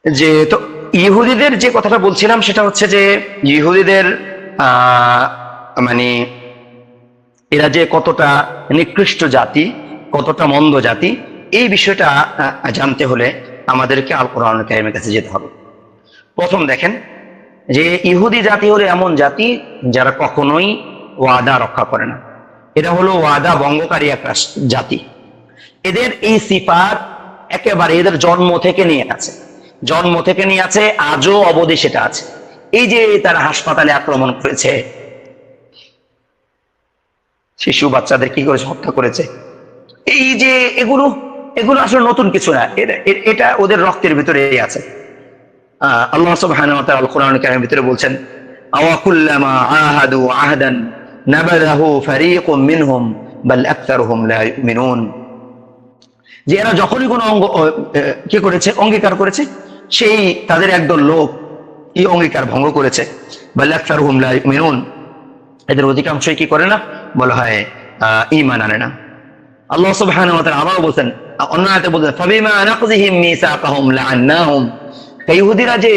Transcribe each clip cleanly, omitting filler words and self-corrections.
যে তো ইহুদিদের যে কথাটা বলছিলাম সেটা হচ্ছে যে ইহুদিদের মানে এরা যে কতটা নিকৃষ্ট জাতি, কতটা মন্দ জাতি, এই বিষয়টা জানতে হলে আমাদেরকে আল কোরআন কারীমের কাছে যেতে হবে। প্রথম দেখেন যে ইহুদি জাতি হলো এমন জাতি যারা কখনোই ওয়াদা রক্ষা করে না। এটা হলো ওয়াদা ভঙ্গকারী একটা জাতি। এদের এই সিফাত একেবারে এদের জন্ম থেকে নিয়ে আছে, জন্ম থেকে নিয়ে আছে, আজও অবধি সেটা আছে। এই যে তারা হাসপাতালে আক্রমণ করেছে, শিশু বাচ্চাদের কি করেছে, হত্যা করেছে, এই যে এগুলো এগুলো আসলে নতুন কিছু না, এটা ওদের রক্তের ভিতরে আছে। আল্লাহ সুবহানাহু ওয়া তাআলা আল কোরআন কারীমের ভিতরে বলছেন, আওয়া কুল্লামা আহাদু আহদান নাবাযাহু ফারীকুম মিনহুম বাল আকতারুহুম লা ইউমিনুন। যে এরা যখনই কোনো কি করেছে, অঙ্গীকার করেছে, সেই তাদের একদল লোক এই অঙ্গীকার ভঙ্গ করেছে। বাল আকতারুহুম লা ইউমিনুন, এদের অধিকাংশই কি করে না, বলা হয় ঈমান আনে না। আল্লাহ সুবহানাহু ওয়া তাআলা আবারও বলছেন, অন্য আয়াতে বলছেন, ফাবিমা নাকযিহিম মিসাকাহুম লাআন্নাহুম, ইহুদিরা যে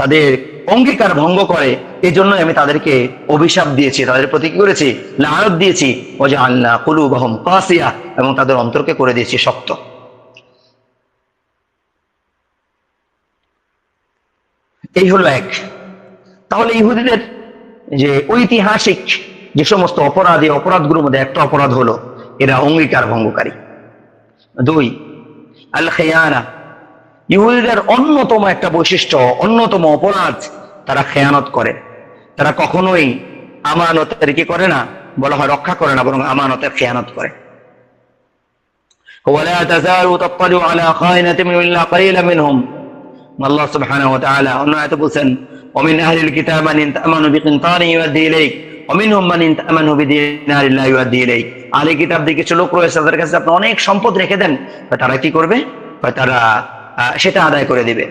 তাদের অঙ্গীকার ভঙ্গ করে এই জন্য আমি তাদেরকে অভিশাপ দিয়েছি, তাদের প্রতি কি করেছি, লানত দিয়েছি, ওয়াজআলনা কুলুবাহুম কাসিয়া, এবং তাদের অন্তরকে করে দিয়েছি শক্ত। এই হলো এক। তাহলে ইহুদিদের যে ঐতিহাসিক যে সমস্ত অপরাধ, এই অপরাধগুলোর মধ্যে একটা অপরাধ হলো এরা অঙ্গীকার ভঙ্গকারী। দুই, আল খেয়ানা, ইহুদিদের অন্যতম একটা বৈশিষ্ট্য, অন্যতম অপরাধ, তারা খেয়ানত করে। তারা কখনোই আমানতের কি করে না, বলা হয় রক্ষা করে না, বরং আমানতের খেয়ানত করে। ওয়ালা তাযালু তাত্তালিউ আলা খায়নাতিন ইল্লা কালিলাম মিনহুম, আল্লাহ সুবহানাহু ওয়া তাআলা অন্য আয়াতে বলেন, ওমিন আহলিল কিতাব মান তা'মানু বিকিনতারিন ইউদ্দি ইলাইক ওয়া মিনহুম মান তা'মানু বিদিনারিন লা ইউদ্দি ইলাইক। আহলে কিতাবদের কিছু লোক রয়েছে তাদের কাছে আপনি অনেক সম্পদ রেখে দেন, তারা কি করবে, তারা সেটা আদায় করে দিবে।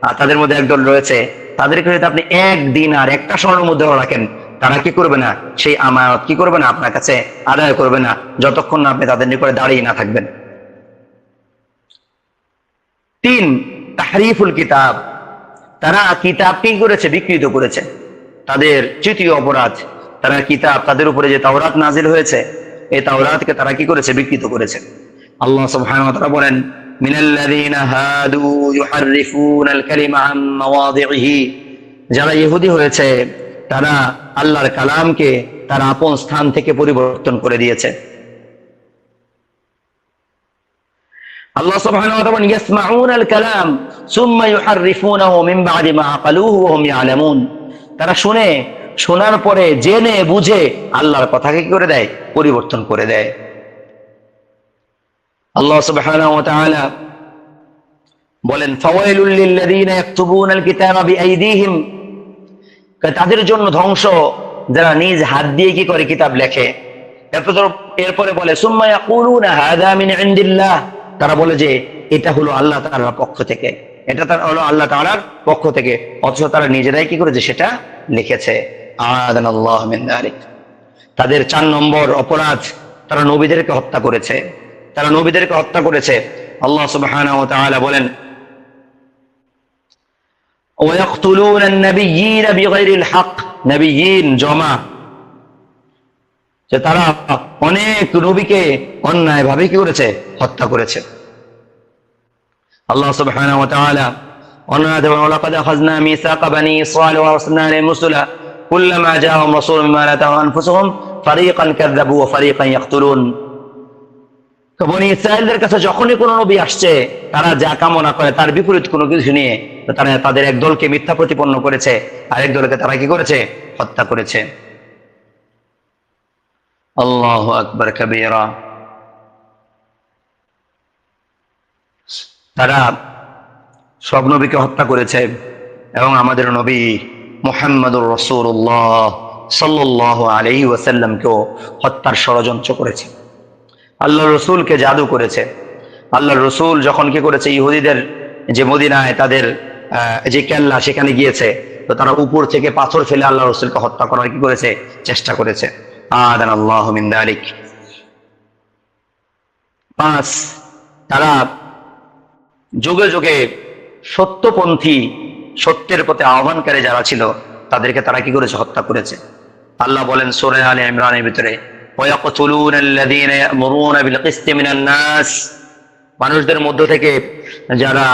আর তাদের মধ্যে একদল রয়েছে, তাদেরকে যদি আপনি এক দিনার, একটা স্বর্ণ মুদ্রা রাখেন, তারা কি করবে না, সেই আমানত কি করবে না, আপনার কাছে আদায় করবে না, যতক্ষণ না আপনি তাদের নিকটে দাঁড়িয়ে না থাকবেন। তিন, তাহরিফুল কিতাব, তারা কিতাব কি করেছে, বিকৃত করেছে। তাদের তৃতীয় অপরাধ, তারা কিতাব, তাদের উপরে যে তাওরাত নাজিল হয়েছে, এই তাওরাতকে তারা কি করেছে, বিকৃত করেছে। আল্লাহ সুবহানাহু ওয়া তাআলা বলেন, মিনাল্লাযীনা হাদু ইউহাররিফুনাল কালিমা আন মাওয়াদিহি, যারা ইহুদি হয়েছে তারা আল্লাহর কালামকে তার আপন স্থান থেকে পরিবর্তন করে দিয়েছে। আল্লাহ সুবহানাহু ওয়া তাআলা বলেন, ইয়াসমাউনাল কালাম সুম্মা ইউহাররিফুনাহু মিন বা'দি মা আকালুহু ওয়া হুম ইয়ালামুন, তারা শুনে, শোনার পরে জেনে বুঝে আল্লাহর কথাকে কি করে দেয়, পরিবর্তন করে দেয়। আল্লাহ সুবহানাহু ওয়া তাআলা বলেন, ফাওয়াইলুল লিল্লাযীনা ইয়াকতুবুনাল কিতাবা বিআইদিহিম, তাদের জন্য ধ্বংস যারা নিজ হাত দিয়ে কি করে কিতাব লেখে। এরপরে বলে, সুম্মা ইয়াকুলুনা হাযা মিন ইনদিল্লাহ, তারা বলে যে এটা হলো আল্লাহ তাআলার পক্ষ থেকে, এটা হলো আল্লাহ তাআলার পক্ষ থেকে, অথচ তারা নিজেরাই কি করেছে, সেটা লিখেছে। আযানাল্লাহু মিন যালিক। তাদের 4 নম্বর অপরাধ, তারা নবীদেরকে হত্যা করেছে, তারা নবীদেরকে হত্যা করেছে। আল্লাহ সুবহানাহু ওয়া তাআলা বলেন, ওয়ায়াকতুলুনা আন-নাবিয়্যিনা বিগাইরিল হক, নবিয়্যিন জমা, যে তারা অনেক নবীকে অন্যায় ভাবে কি করেছে, হত্যা করেছে। আল্লাহ সুবহানাহু ওয়া তাআলা অন্যায়, ওয়ালাকাদ আখাযনা মিসাকা বানি ইসরাঈল ওয়া আরসালনা ইলাইহিম রাসূলা কুল্লামা জাআহুম রাসূলুম বিমা লা তাহওয়া আনফুসুহুম ফারীকান কাযযাবু ওয়া ফারীকান ইয়াকতুলুন। তো বনি ইসরাঈলদের কাছে যখনই কোনো নবী আসছে, তারা যা কামনা করে তার বিপরীত কোনো কিছু নিয়ে তারা তাদের এক দলকে মিথ্যা প্রতিপন্ন করেছে, আরেক দলকে তারা কি করেছে, হত্যা করেছে। আল্লাহু আকবার কাবীরা। তারা সব নবীকে হত্যা করেছে এবং আমাদের নবী মুহাম্মদুর রাসূলুল্লাহ সাল্লাল্লাহু আলাইহি ওয়াসাল্লামকেও হত্যার ষড়যন্ত্র করেছে। আল্লাহর রাসূলকে জাদু করেছে। আল্লাহর রাসূল যখন কি করেছে, ইহুদিদের যে মদিনায় তাদের যে কেল্লা, সেখানে গিয়েছে, তো তারা উপর থেকে পাথর ফেলে আল্লাহর রাসূলকে হত্যা করার কি করেছে, চেষ্টা করেছে। আযানাল্লাহু মিন যালিক। 5, তারা যুগে যুগে সত্যপন্থী, সত্যের পথে আহ্বানকারী যারা ছিল তাদেরকে তারা কি করেছে? হত্যা করেছে। আল্লাহ বলেন সূরা আলে ইমরানের ভিতরে, ওয়ায়াকতুলুনা আল্লাযীনা ইয়া'মুরুনা বিল কিসতি মিনান নাস, মানুষদের মধ্য থেকে যারা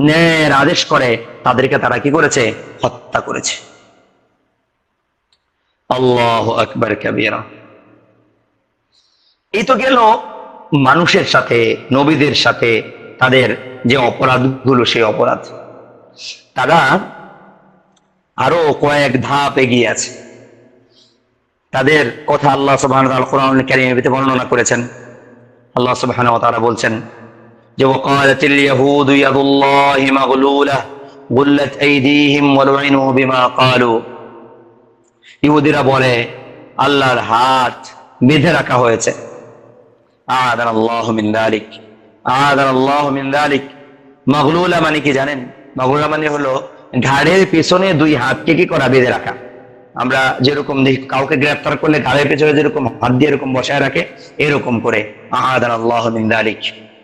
ন্যায়ের আদেশ করে তাদেরকে তারা কি করেছে? হত্যা করেছে। আল্লাহু আকবার কাবীরা। এই তো গেল মানুষের সাথে, নবীদের সাথে তাদের যে অপরাধগুলো, সেই অপরাধ। তারা আরো কয়েক ধাপ এগিয়ে আছে। তাদের কথা আল্লাহ সুবহানাহু ওয়া তাআলা কোরআনুল কারীমের ভিতরে বর্ণনা করেছেন। আল্লাহ সুবহানাহু ওয়া তাআলা বলছেন যে ওয়াকালাতিল ইয়াহুদু ইয়াদুল্লাহি মাগলুলা গুল্লাত আইদিহিম ওয়া লুইনু বিমা ক্বালু, ইহুদিরা বলে আল্লাহর হাত বেঁধে রাখা হয়েছে। আযানাল্লাহু মিন যালিক, আযানাল্লাহু মিন যালিক। মাগলুলা মানে কি জানেন? মাগলুলা মানে হলো ঘাড়ের পেছনে দুই হাতকে কি করা? বেঁধে রাখা। আমরা যেরকম কাউকে গ্রেফতার করলে ঘাড়ের পেছনে যেরকম হাত দিয়ে এরকম বসায় রাখে, এরকম করে। আযানাল্লাহু মিন যালিক।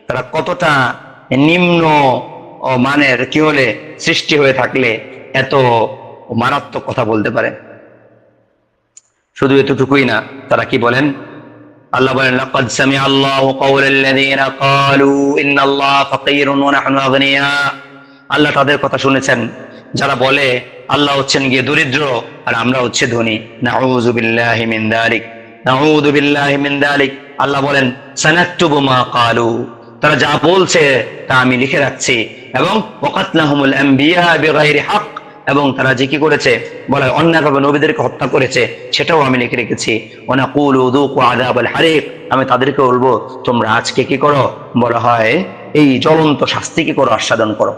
তারা কতটা নিম্ন মানের কি হলে সৃষ্টি হয়ে থাকলে এত মারাত্মক কথা বলতে পারে। শুধু এতটুকুই না, তারা কি বলেন? আল্লাহ বলেন লাকাদ সামিআ আল্লাহু কাওলাল্লাযীনা ক্বালু ইন্নাল্লাহা ফাকীরুন ওয়া নাহনু আগনিয়া। আল্লাহ তাদের কথা শুনেছেন যারা বলে আল্লাহ হচ্ছেন গিয়ে দরিদ্র আর আমরা হচ্ছে ধনী। নাউযু বিল্লাহি মিন যালিক, নাউযু বিল্লাহি মিন যালিক। আল্লাহ বলেন সানাকতুবু মা ক্বালু, তারা যা বলছে তা আমি লিখে রাখছি। এবং ওয়াকাতলাহুমুল আম্বিয়া বিগাইরি হক, এবং তারা যে কি করেছে? বলা হয় অন্যায়ভাবে নবীদেরকে হত্যা করেছে, সেটাও আমি লিখে রেখেছি। ওয়া নাকুলু যুকু আযাবাল হারিক, আমি তাদেরকে বলবো তোমরা আজকে কি করো? বলা হয় এই জ্বলন্ত শাস্তি কি করো? আস্বাদন করো।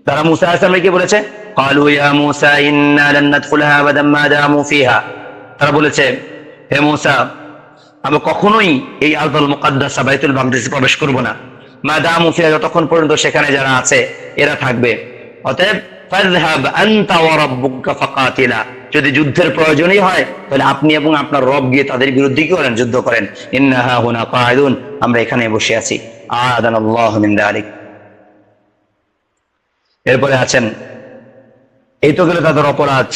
তারা মূসা আলাইহিস সালামকে কি বলেছে? ক্বালু ইয়া মূসা ইন্না লান নাদখুলাহা আবাদান মা দামু ফিহা, তারা বলেছে হে মূসা আমরা কখনোই এই আরদুল মুকাদ্দাসা বাইতুল মাকদিসে প্রবেশ করব না, মা দামু ফিহা, যতক্ষণ পর্যন্ত সেখানে যারা আছে এরা থাকবে। অতএব ফাযহাব আনতা ওয়া রাব্বুকা ফাকাতিলা, যদি যুদ্ধের প্রয়োজনই হয় তাহলে আপনি এবং আপনার রব গিয়ে তাদের বিরুদ্ধে কি করেন? যুদ্ধ করেন। ইন্না হাহুনা কাঈদুন, আমরা এখানে বসে আছি। আযানাল্লাহু মিন যালিক। এরপরে আছেন, এই তো গেল তাদের অপরাধ।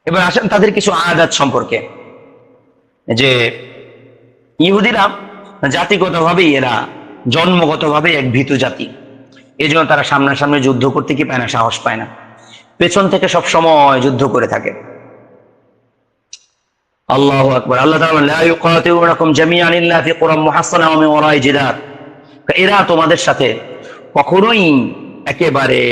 এবার আসেন তাদের কিছু আদাত সম্পর্কে। যে ইহুদিরা জাতিগতভাবেই এরা জন্মগতভাবে এক ভীতু জাতি। এই জন্য তারা সামনাসামনি যুদ্ধ করতে কি পায় না? সাহস পায় না। পেছন থেকে সব সময় যুদ্ধ করে থাকে। আল্লাহু আকবার। আল্লাহ তাআলা লা ইউকাতিলুনাকুম জামিআন ইল্লা ফি কুরাম মুহাসসানা ওয়া মিন ওয়ারাই জিদার, এরা তোমাদের সাথে কখনোই একেবারে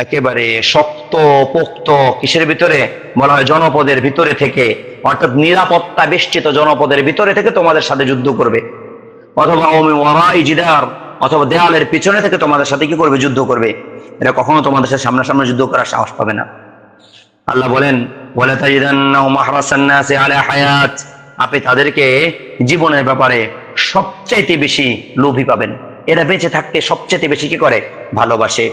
একেবারে শক্ত পোক্ত কিসের ভিতরে? বলা হয় জনপদের ভিতরে থেকে, অর্থাৎ নিরাপত্তা বেষ্টিত জনপদের ভিতরে থেকে তোমাদের সাথে যুদ্ধ করবে। অথবা ওয়ারাই জিদার, অথবা দেয়ালের পিছনে থেকে তোমাদের সাথে কি করবে? যুদ্ধ করবে। এরা কখনো তোমাদের সাথে সামনাসামনি যুদ্ধ করার সাহস পাবে না। আল্লাহ বলেন ওয়ালা তাজিদান্নাহুম আহরাসান নাসি আলা হায়াত, আপনি তাদেরকে জীবনের ব্যাপারে সবচাইতে বেশি লোভী পাবেন। এরা বেঁচে থাকতে সবচেয়ে বেশি কি করে? ভালোবাসে।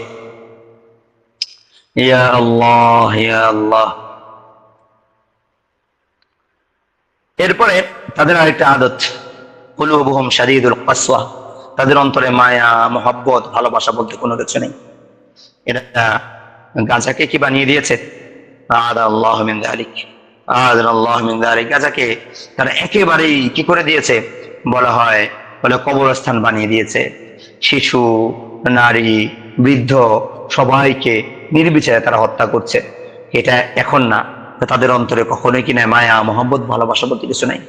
ইয়া আল্লাহ, ইয়া আল্লাহ। এরপরে তাদের আরেকটা আদত, কুলুবুহুম শাদীদুল কাসওয়া, তাদের অন্তরে মায়া মহব্বত ভালোবাসা বলতে কোনো কিছু নেই। এরা গাঁজাকে কি বানিয়ে দিয়েছে? আযানাল্লাহু মিন যালিক, আযানাল্লাহু মিন যালিক। গাঁজাকে তারা একেবারেই কি করে দিয়েছে? বলা হয় বলে কবরস্থান বানিয়ে দিয়েছে। শিশু, নারী, বৃদ্ধ সবাইকে নির্বিচারে তারা হত্যা করছে। এটা এখন না, তাদের অন্তরে কখনোই কি নাই? মায়া মহব্বত ভালোবাসা বলতে কিছু নাই।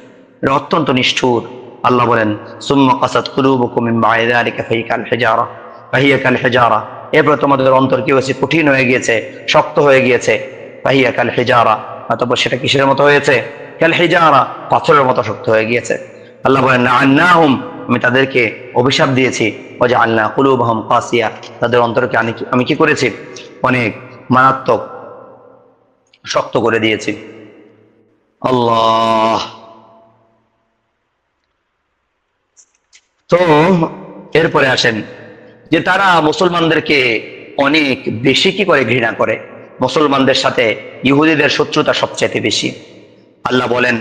এটা অত্যন্ত নিষ্ঠুর। আল্লাহ বলেন সুম্মা কাসাত কুলুবুকুম মিন বা'দি যালিকা ফাহিয়া কাল হিজারা, এরপর তোমাদের অন্তর কি হয়েছে? কঠিন হয়ে গিয়েছে, শক্ত হয়ে গিয়েছে। ফাহিয়া কাল হিজারা, অতঃপর সেটা কিসের মতো হয়েছে? কাল হিজারা, পাথরের মতো শক্ত হয়ে গিয়েছে। আল্লাহ বলেন লাআন্নাহুম, আমি তাদেরকে অভিশাপ দিয়েছি। ওয়াজআলনা কুলুবাহুম কাসিয়া, তাদের অন্তরকে আমি কি করেছি? অনেক মারাত্মক শক্ত করে দিয়েছি। আল্লাহ। তো এরপরে আসেন যে তারা মুসলমানদেরকে অনেক বেশি কি করে? ঘৃণা করে। মুসলমানদের সাথে ইহুদিদের শত্রুতা সবচেয়ে বেশি। আল্লাহ বলেন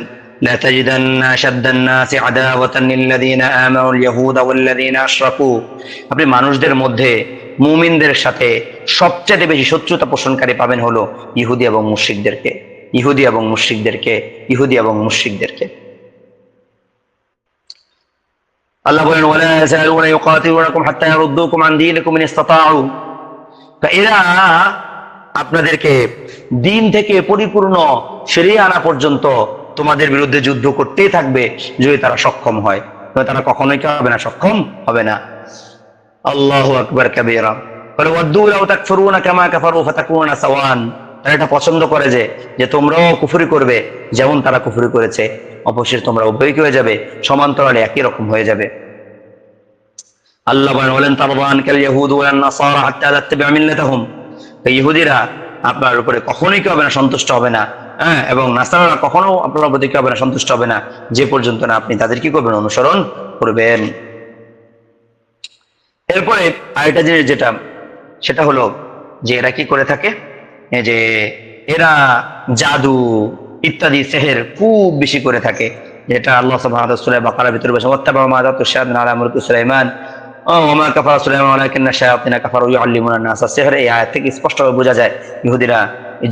লাতাজিদান্না আশাদ্দান-নাসি আদাওয়াতান লিল্লাযীনা আমানুল ইয়াহুদা ওয়াল্লাযীনা আশরাকু, আপনি মানুষদের মধ্যে মুমিনদের সাথে সবচেয়ে বেশি শত্রুতা পোষণকারী পাবেন হলো ইহুদি এবং মুশরিকদেরকে, ইহুদি এবং মুশরিকদেরকে, ইহুদি এবং মুশরিকদেরকে। আল্লাহ বলেন ওয়ালা ইয়াযালুনা ইউকাতিলুনাকুম হাত্তা ইয়ারুদ্দুকুম আন দীনিকুম ইন ইসতাতাউ, এরা আপনাদেরকে দিন থেকে পরিপূর্ণ ফিরিয়ে আনা পর্যন্ত তোমাদের বিরুদ্ধে যুদ্ধ করতেই থাকবে যদি তারা সক্ষম হয়। তারা কখনোই কি হবে না? সক্ষম হবে না। আল্লাহু আকবার কাবীরা। ওয়াদ্দু লাউ তাকফুরুনা কামা কাফারু ফাতাকুনা সাওয়ান, তারা এটা পছন্দ করে যে তোমরাও কুফরি করবে যেমন তারা কুফরি করেছে, অবশ্যই তোমরা উভয় হয়ে যাবে, সমান্তরালে একই রকম হয়ে যাবে। আল্লাহ বলেন তারবান কাল ইয়াহুদ ওয়ান নাসারা হাত্তা তাত্তাবি'ু মিল্লাতাহুম, ইহুদিরা আপনার উপরে কখনোই কি হবে না? সন্তুষ্ট হবে না, এবং নাসারারা কখনো আপনার প্রতি কি হবে না? সন্তুষ্ট হবে না, যে পর্যন্ত না আপনি তাদের কি করবেন? অনুসরণ করবেন। এরপরে আরেকটা জিনিস যেটা, সেটা হলো যে এরা কি করে থাকে, যে এরা জাদু ইত্যাদি সেহের খুব বেশি করে থাকে, যেটা আল্লাহ সুবহানাহু ওয়া তাআলা সূরা বাকারার ভিতরে বলেছেন ওয়াত্তাবা মা যাতু শায়াতিন আলা মুলকি সুলাইমান ওয়া মা কাফারা সুলাইমান ওয়ালাকিন্না শায়াতিনা কাফারু ইউআল্লিমুনা নাস সিহর। এই আয়াত থেকে স্পষ্টভাবে বোঝা যায় ইহুদিরা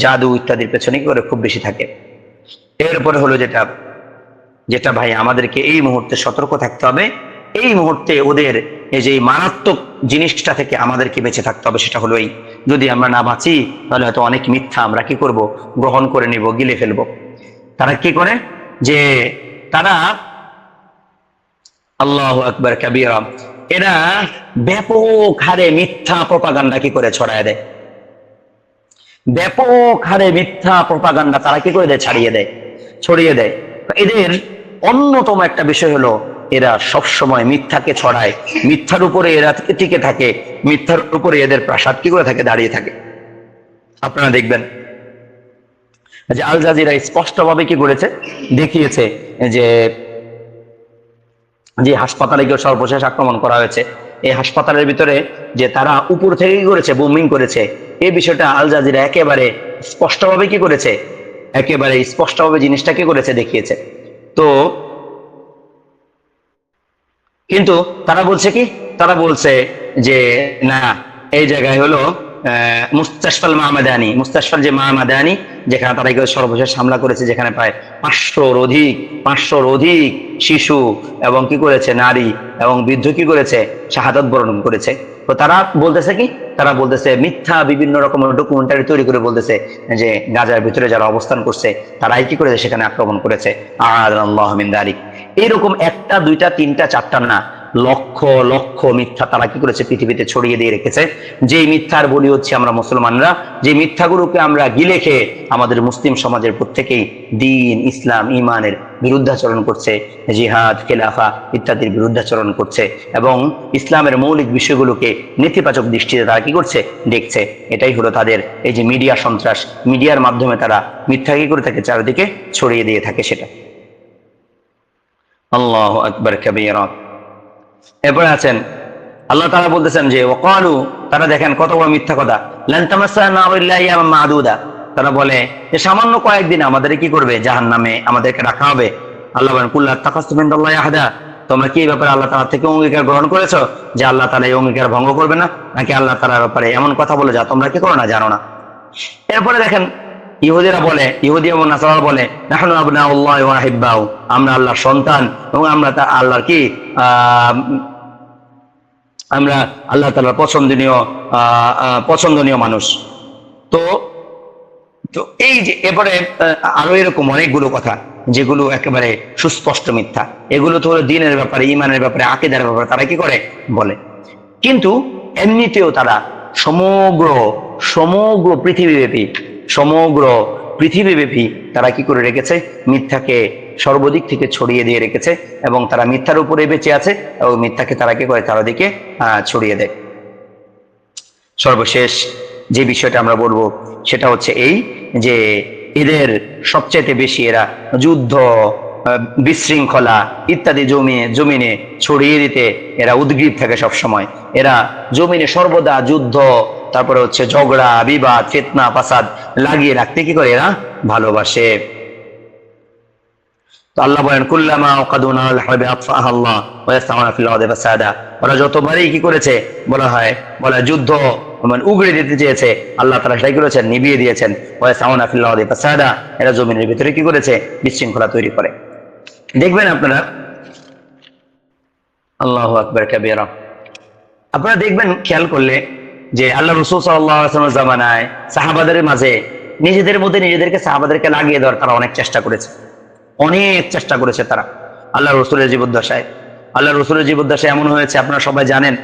জাদু ইত্যাদির পেছনে কি করে? খুব বেশি থাকে। এরপরে হলো যেটা যেটা ভাই আমাদেরকে এই মুহূর্তে সতর্ক থাকতে হবে, এই মুহূর্তে ওদের এই যে মারাত্মক জিনিসটা থেকে আমাদেরকে বেঁচে থাকতে হবে। সেটা হলো এই, যদি আমরা না বাঁচি তাহলে হয়তো অনেক মিথ্যা আমরা কি করব? গ্রহণ করে নিব, গিলে ফেলবো। তারা কি করে? যে তারা আল্লাহু আকবার কাবীরা, এরা ব্যাপক হারে মিথ্যা প্রপাগান্ডা কি করে ছড়ায় দেয়, ব্যাপক হারে মিথ্যা প্রপাগান্ডা তারা কি করে দেয়? ছড়িয়ে দেয়। এদের অন্যতম একটা বিষয় হলো এরা সবসময় মিথ্যাকে ছড়ায়, মিথ্যার উপরে এরা টিকে থাকে, মিথ্যার উপরে এদের প্রাসাদ কি করে থাকে? দাঁড়িয়ে থাকে। আপনারা দেখবেন যে আল জাজিরা স্পষ্টভাবে কি করেছে? দেখিয়েছে যে যে হাসপাতালে গিয়ে সর্বশেষ আক্রমণ করা হয়েছে, এই হাসপাতালের ভিতরে যে তারা উপর থেকে কি করেছে? বোমিং করেছে। এই বিষয়টা আল জাজিরা একেবারে স্পষ্টভাবে কি করেছে? একেবারে স্পষ্টভাবে জিনিসটা কি করেছে? দেখিয়েছে। তো কিন্তু তারা বলছে কি? তারা বলছে যে না, এই জায়গায় হলো মুস্তাশফাল মাহমাদানি, মুস্তাশফাল যে মাহমাদানি, যেখানে তারা সর্বশেষ হামলা করেছে, যেখানে প্রায় 500-র অধিক শিশু এবং কি করেছে? নারী এবং বৃদ্ধ কি করেছে? শাহাদাত বরণ করেছে। তো তারা বলতেছে কি? তারা বলতেছে মিথ্যা বিভিন্ন রকমের ডকুমেন্টারি তৈরি করে বলতেছে যে গাজার ভিতরে যারা অবস্থান করছে তারাই কি করেছে? সেখানে আক্রমণ করেছে। আ'আদানাল্লাহু মিন যালিক। এরকম একটা, দুইটা, তিনটা, চারটা না, লক্ষ লক্ষ মিথ্যা তারা কি করেছে? পৃথিবীতে ছড়িয়ে দিয়ে রেখেছে। যে মিথ্যার বলি হচ্ছে আমরা মুসলমানরা, যে মিথ্যাগুলোকে আমরা গিলে খেয়ে আমাদের মুসলিম সমাজের প্রত্যেকেই দিন, ইসলাম, ইমানের বিরুদ্ধাচরণ করছে, জিহাদ, খেলাফা ইত্যাদির বিরুদ্ধাচরণ করছে, এবং ইসলামের মৌলিক বিষয়গুলোকে নেতিবাচক দৃষ্টিতে তারা কি করছে? দেখছে। এটাই হলো তাদের এই যে মিডিয়া সন্ত্রাস, মিডিয়ার মাধ্যমে তারা মিথ্যা কি করে থাকে? চারিদিকে ছড়িয়ে দিয়ে থাকে সেটা। আল্লাহু আকবার কাবীরা। এরপরে আছেন আল্লাহ তাআলা বলতেছেন যে ওয়াকালু, তারা দেখেন কত বড় মিথ্যা কথা, লান তামাসসানা নারু ইল্লা আইয়ামান মা'দুদা, তারা বলে যে সামান্য কয়েকদিন আমাদের কি করবে? জাহান্নামে আমাদেরকে রাখা হবে। আল্লাহ বলেন কুল আত্তাখাযতুম মিনাল্লাহি আহাদা, তোমরা কি এই ব্যাপারে আল্লাহ তাআলা থেকে অঙ্গীকার গ্রহণ করেছো যে আল্লাহ তাআলা এই অঙ্গীকার ভঙ্গ করবে না? নাকি আল্লাহ তাআলার ব্যাপারে এমন কথা বলে যা তোমরা কি করো না? জানো না। এরপরে দেখেন ইহুদিরা বলে, ইহুদি এবং নাসারা বলে নাহনু আবনাউল্লাহি ওয়া আহিব্বাহু, আমরা আল্লাহর সন্তান এবং আমরা আল্লাহর কি আমরা আল্লাহ তাআলার পছন্দনীয় মানুষ। তো তো এই যে এবারে আরো এরকম অনেকগুলো কথা যেগুলো একেবারে সুস্পষ্ট মিথ্যা, এগুলো তো হলো দ্বীনের ব্যাপারে, ঈমানের ব্যাপারে, আকীদার ব্যাপারে তারা কি করে? বলে। কিন্তু এমনিতেও তারা সমগ্র পৃথিবীব্যাপী তারা কি করে রেখেছে? মিথ্যাকে সর্বদিক থেকে ছড়িয়ে দিয়ে রেখেছে, এবং তারা মিথ্যার উপরে বেঁচে আছে এবং মিথ্যাকে তারা কি করে? চারিদিকে ছড়িয়ে দেয়। সর্বশেষ যে বিষয়টা আমরা বলবো সেটা হচ্ছে এই, যে এদের সবচেয়ে বেশি এরা যুদ্ধ, বিশৃঙ্খলা ইত্যাদি জমিনে ছড়িয়ে দিতে এরা উদ্গ্রীব থাকে সব সময়। এরা জমিনে সর্বদা যুদ্ধ, তারপরে হচ্ছে ঝগড়া, বিবাদ, ফিতনা, ফাসাদ লাগিয়ে রাখতে কি করে? এরা ভালোবাসে। তো আল্লাহ বলেন কুল্লামা ওয়াকাদু নারাল হারবি আতফাহা আল্লাহ ওয়া ইয়াসতাউনা ফিল আরদি ফাসাদা। ওরা যতবারই কি করেছে বলা যুদ্ধ মানে উগড়ে দিতে চেয়েছে, আল্লাহ তাআলা সেটাই করেছেন, নিভিয়ে দিয়েছেন। ওয়া ইয়াসতাউনা ফিল আরদি ফাসাদা, এরা জমিনের ভিতরে কি করেছে, বিশৃঙ্খলা তৈরি করে। দেখবেন আপনারা, আল্লাহু আকবার কাবীরা, আপনারা দেখবেন খেয়াল করলে যে আল্লাহ রাসূল সাল্লাল্লাহু আলাইহি ওয়াসাল্লামের জামানায় সাহাবাদের মাঝে নিজেদের মধ্যে সাহাবাদেরকে লাগিয়ে দেওয়ার তারা অনেক চেষ্টা করেছে তারা আল্লাহ রসুলের জীবদ্দশায়। আল্লাহ রসুলের জীবদ্দশায় এমন হয়েছে, আপনারা সবাই জানেন,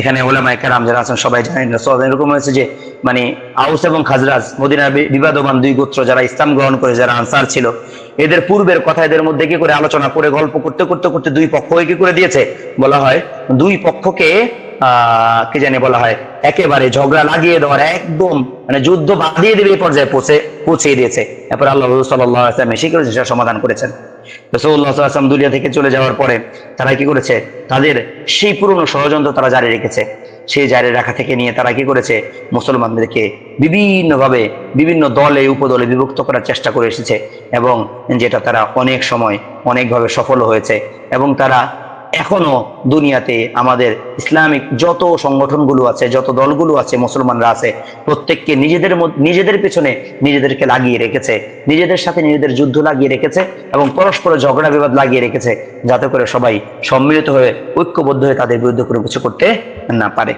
এখানে ওলামায়ে কেরাম যারা আছেন সবাই জানেন, এরকম হয়েছে যে মানে আউস এবং খাজরাজ, মদিনার বিবাদমান দুই গোত্র যারা ইসলাম গ্রহণ করে, যারা আনসার ছিল, এদের পূর্বের কথা এদের মধ্যে কি করে আলোচনা করে গল্প করতে করতে করতে দুই পক্ষ কি করে দিয়েছে, বলা হয় দুই পক্ষকে কি জানি বলা হয়, একেবারে ঝগড়া লাগিয়ে দেওয়ার, একদম মানে যুদ্ধ বাঁধিয়ে দেবে এই পর্যায়ে পৌঁছে দিয়েছে। এরপর আল্লাহ সাল্লাল্লাহু আলাইহি ওয়াসাল্লাম এসে করেছে সেটা সমাধান করেছেন। রাসূলুল্লাহ সাল্লাল্লাহু আলাইহি ওয়াসাল্লাম দুনিয়া থেকে চলে যাওয়ার পরে তারা কি করেছে, তাদের সেই পুরনো ষড়যন্ত্র তারা জারি রেখেছে। সেই জারি রাখা থেকে নিয়ে তারা কি করেছে, মুসলমানদেরকে বিভিন্নভাবে বিভিন্ন দলে উপদলে বিভক্ত করার চেষ্টা করে এসেছে, এবং যেটা তারা অনেক সময় অনেকভাবে সফল হয়েছে। এবং তারা এখনো দুনিয়াতে আমাদের ইসলামিক যত সংগঠনগুলো আছে, যত দলগুলো আছে, মুসলমানরা আছে, প্রত্যেককে নিজেদের পেছনে নিজেদেরকে লাগিয়ে রেখেছে, নিজেদের সাথে নিজেদের যুদ্ধ লাগিয়ে রেখেছে, এবং পরস্পর ঝগড়া বিবাদ লাগিয়ে রেখেছে, যাতে করে সবাই সম্মিলিত হয়ে ঐক্যবদ্ধ হয়ে তাদের বিরুদ্ধে কোনো কিছু করতে না পারে।